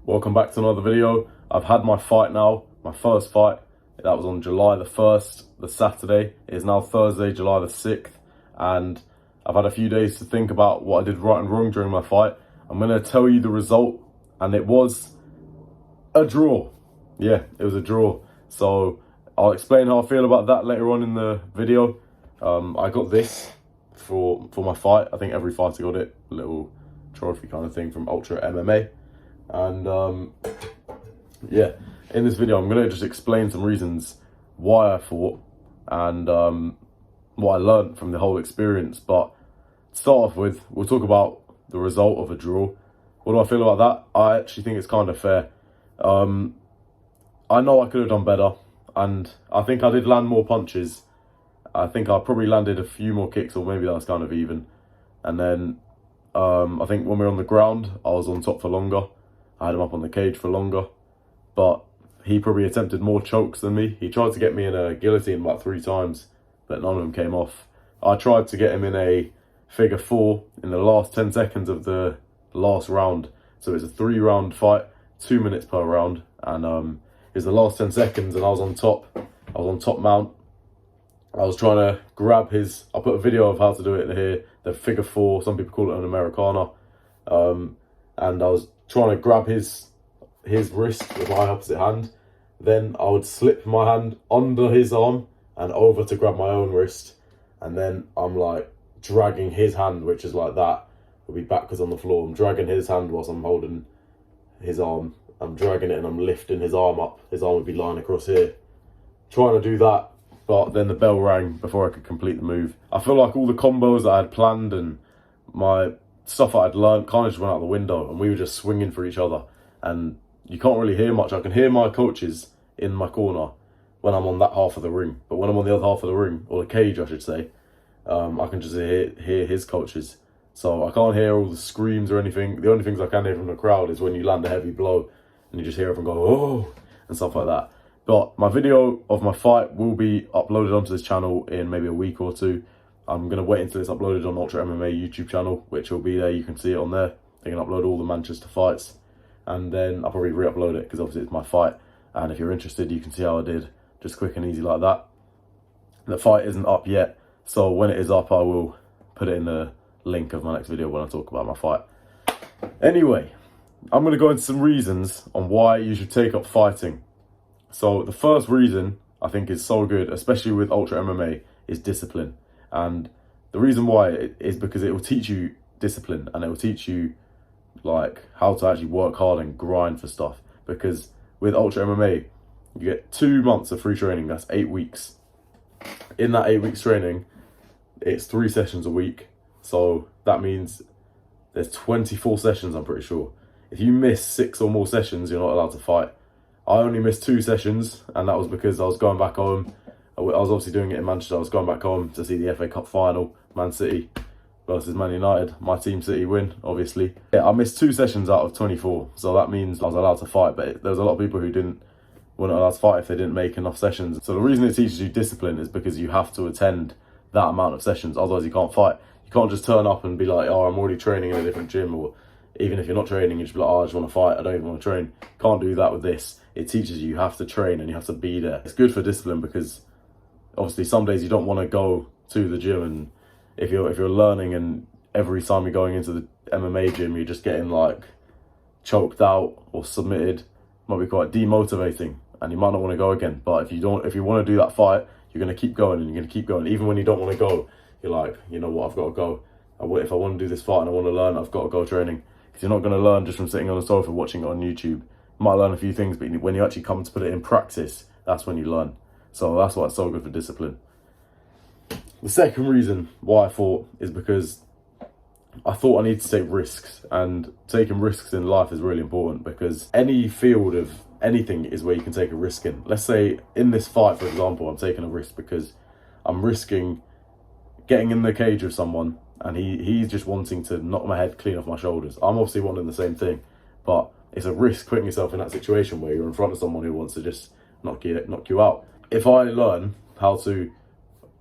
welcome back to another video. I've had my fight now, my first fight. That was on July the 1st, the Saturday. It is now Thursday, July the 6th, and I've had a few days to think about what I did right and wrong during my fight. I'm going to tell you the result, and it was a draw. Yeah, it was a draw. So I'll explain how I feel about that later on in the video. I got this for my fight. I think every fighter got it, a little trophy kind of thing from Ultra MMA. And yeah, in this video I'm going to just explain some reasons why I fought and what I learned from the whole experience. But to start off with, we'll talk about the result of a draw. What do I feel about that? I actually think it's kind of fair. I know I could have done better, and I think I did land more punches. I think I probably landed a few more kicks, or maybe that was kind of even. And then I think when we were on the ground, I was on top for longer. I had him up on the cage for longer, but he probably attempted more chokes than me. He tried to get me in a guillotine about 3 times, but none of them came off. I tried to get him in a figure 4 in the last 10 seconds of the last round. So it's a 3-round fight, 2 minutes per round, and it was the last 10 seconds, and I was on top. I was on top mount. I was trying to grab his. I put a video of how to do it here. The figure 4. Some people call it an Americana, and I was trying to grab his wrist with my opposite hand. Then I would slip my hand under his arm and over to grab my own wrist, and then I'm like dragging his hand, which is like that. Will be backwards on the floor. I'm dragging his hand whilst I'm holding his arm. I'm dragging it and I'm lifting his arm up. His arm would be lying across here. Trying to do that, but then the bell rang before I could complete the move. I feel like all the combos that I had planned and my stuff that I'd learned kind of just went out the window, and we were just swinging for each other. And you can't really hear much. I can hear my coaches in my corner when I'm on that half of the ring. But when I'm on the other half of the ring, or the cage I should say, I can just hear his coaches. So I can't hear all the screams or anything. The only things I can hear from the crowd is when you land a heavy blow and you just hear everyone go, oh, and stuff like that. But my video of my fight will be uploaded onto this channel in maybe a week or 2. I'm going to wait until it's uploaded on Ultra MMA YouTube channel, which will be there. You can see it on there. They can upload all the Manchester fights. And then I'll probably re-upload it because obviously it's my fight. And if you're interested, you can see how I did. Just quick and easy like that. The fight isn't up yet, so when it is up, I will put it in the link of my next video when I talk about my fight. Anyway, I'm going to go into some reasons on why you should take up fighting. So the first reason I think is so good, especially with Ultra MMA, is discipline. And the reason why is because it will teach you discipline, and it will teach you like how to actually work hard and grind for stuff. Because with Ultra MMA, you get 2 months of free training. That's 8 weeks. In that 8 weeks training, it's 3 sessions a week. So that means there's 24 sessions, I'm pretty sure. If you miss 6 or more sessions, you're not allowed to fight. I only missed 2 sessions, and that was because I was going back home. I was obviously doing it in Manchester. I was going back home to see the FA Cup final, Man City versus Man United. My team City win, obviously. Yeah, I missed 2 sessions out of 24, so that means I was allowed to fight. But there was a lot of people who weren't allowed to fight if they didn't make enough sessions. So the reason it teaches you discipline is because you have to attend that amount of sessions, otherwise you can't fight. You can't just turn up and be like, oh, I'm already training in a different gym, or even if you're not training, you just be like, oh, I just want to fight, I don't even want to train. You can't do that with this. It teaches you have to train and you have to be there. It's good for discipline because obviously some days you don't want to go to the gym, and if you're learning and every time you're going into the MMA gym you're just getting like choked out or submitted, it might be quite demotivating and you might not want to go again. But if you want to do that fight, you're going to keep going and you're going to keep going. Even when you don't want to go, you're like, you know what, I've got to go. If I want to do this fight and I want to learn, I've got to go training. Because you're not going to learn just from sitting on the sofa watching it on YouTube. You might learn a few things, but when you actually come to put it in practice, that's when you learn. So that's why it's so good for discipline. The second reason why I fought is because I thought I need to take risks, and taking risks in life is really important, because any field of anything is where you can take a risk in. Let's say in this fight, for example, I'm taking a risk because I'm risking getting in the cage with someone and he's just wanting to knock my head clean off my shoulders. I'm obviously wanting the same thing, but it's a risk putting yourself in that situation where you're in front of someone who wants to just knock you out. If I learn how to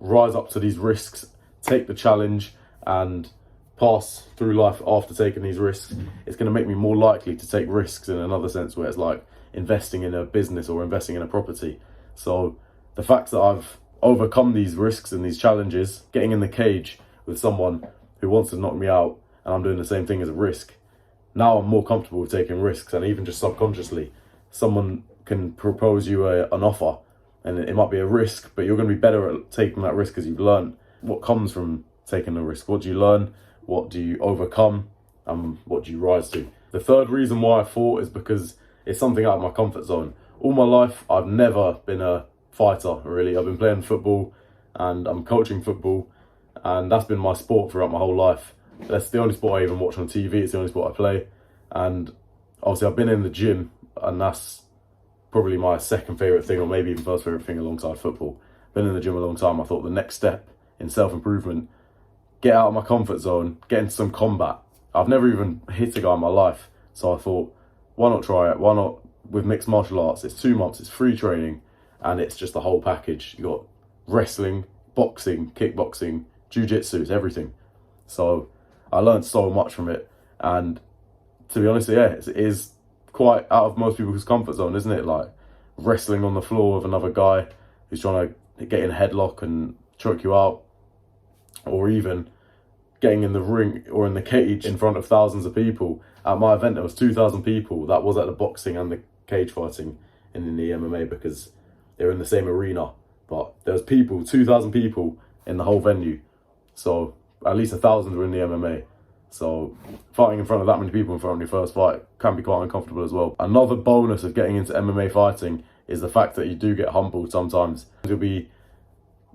rise up to these risks, take the challenge, and pass through life after taking these risks, it's going to make me more likely to take risks in another sense, where it's like investing in a business or investing in a property. So the fact that I've overcome these risks and these challenges, getting in the cage with someone who wants to knock me out, and I'm doing the same thing as a risk, now I'm more comfortable with taking risks. And even just subconsciously, someone can propose you an offer, and it might be a risk, but you're going to be better at taking that risk because you've learned what comes from taking the risk. What do you learn? What do you overcome? And what do you rise to? The third reason why I fought is because it's something out of my comfort zone. All my life, I've never been a fighter, really. I've been playing football and I'm coaching football, and that's been my sport throughout my whole life. That's the only sport I even watch on TV. It's the only sport I play. And obviously I've been in the gym, and that's probably my second favourite thing, or maybe even first favourite thing alongside football. Been in the gym a long time. I thought the next step in self-improvement, get out of my comfort zone, get into some combat. I've never even hit a guy in my life. So I thought, why not try it? Why not with mixed martial arts? It's 2 months, it's free training, and it's just the whole package. You got wrestling, boxing, kickboxing, jiu-jitsu, it's everything. So I learned so much from it. And to be honest, yeah, it is quite out of most people's comfort zone, isn't it? Like wrestling on the floor with another guy who's trying to get in a headlock and choke you out, or even getting in the ring or in the cage in front of thousands of people. At my event, there was 2,000 people. That was at the boxing and the cage fighting and in the MMA, because they're in the same arena. But there was 2,000 people in the whole venue. So at least 1,000 were in the MMA. So fighting in front of that many people in front of your first fight can be quite uncomfortable as well. Another bonus of getting into MMA fighting is the fact that you do get humbled sometimes. You'll be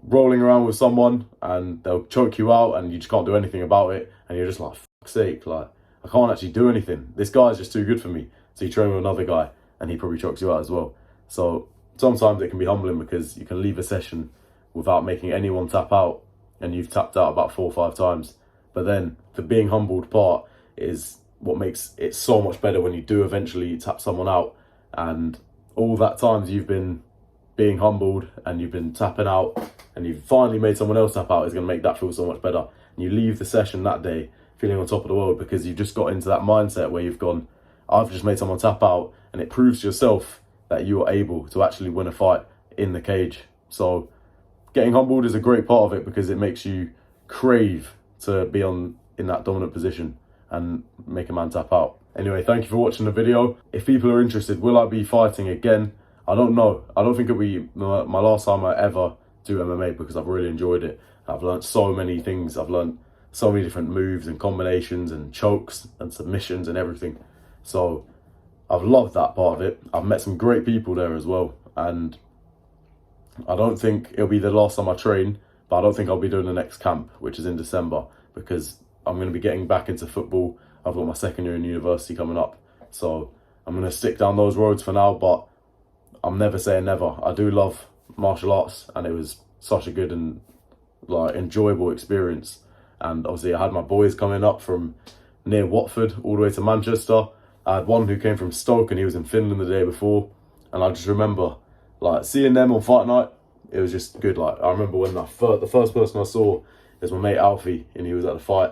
rolling around with someone and they'll choke you out and you just can't do anything about it, and you're just like, fuck's sake, like, I can't actually do anything. This guy's just too good for me. So you train with another guy and he probably chokes you out as well. So sometimes it can be humbling, because you can leave a session without making anyone tap out, and you've tapped out about 4 or 5 times. But then the being humbled part is what makes it so much better when you do eventually tap someone out, and all that times you've been being humbled and you've been tapping out and you've finally made someone else tap out is going to make that feel so much better. And you leave the session that day feeling on top of the world, because you've just got into that mindset where you've gone, I've just made someone tap out, and it proves to yourself that you are able to actually win a fight in the cage. So getting humbled is a great part of it, because it makes you crave to be in that dominant position and make a man tap out. Anyway, thank you for watching the video. If people are interested, will I be fighting again? I don't know. I don't think it'll be my last time I ever do MMA, because I've really enjoyed it. I've learned so many things. I've learned so many different moves and combinations and chokes and submissions and everything. So I've loved that part of it. I've met some great people there as well. And I don't think it'll be the last time I train, but I don't think I'll be doing the next camp, which is in December, because I'm going to be getting back into football. I've got my second year in university coming up. So I'm going to stick down those roads for now, but I'm never saying never. I do love martial arts, and it was such a good and like enjoyable experience. And obviously I had my boys coming up from near Watford all the way to Manchester. I had one who came from Stoke and he was in Finland the day before. And I just remember like seeing them on fight night, it was just good. Like I remember when the first person I saw was my mate Alfie, and he was at the fight.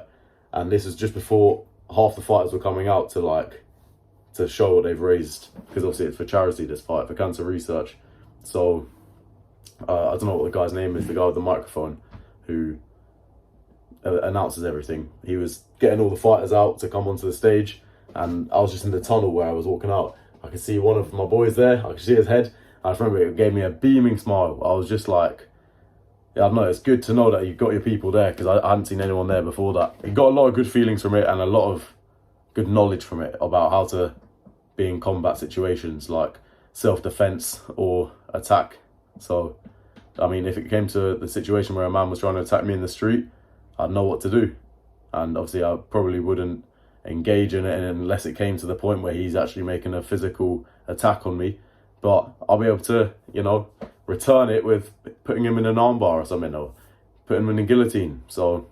And this was just before half the fighters were coming out to show what they've raised, because obviously it's for charity, this fight, for cancer research. So I don't know what the guy's name is, the guy with the microphone who announces everything. He was getting all the fighters out to come onto the stage, and I was just in the tunnel where I was walking out. I could see one of my boys there, I could see his head. I just remember it gave me a beaming smile. I was just like, yeah, I don't know, it's good to know that you've got your people there, because I hadn't seen anyone there before that. You got a lot of good feelings from it and a lot of good knowledge from it about how to be in combat situations like self-defense or attack. So I mean, if it came to the situation where a man was trying to attack me in the street, I'd know what to do. And obviously I probably wouldn't engage in it unless it came to the point where he's actually making a physical attack on me. But I'll be able to, you know, return it with putting him in an armbar or something, or putting him in a guillotine. So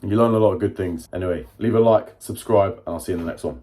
you learn a lot of good things. Anyway, leave a like, subscribe, and I'll see you in the next one.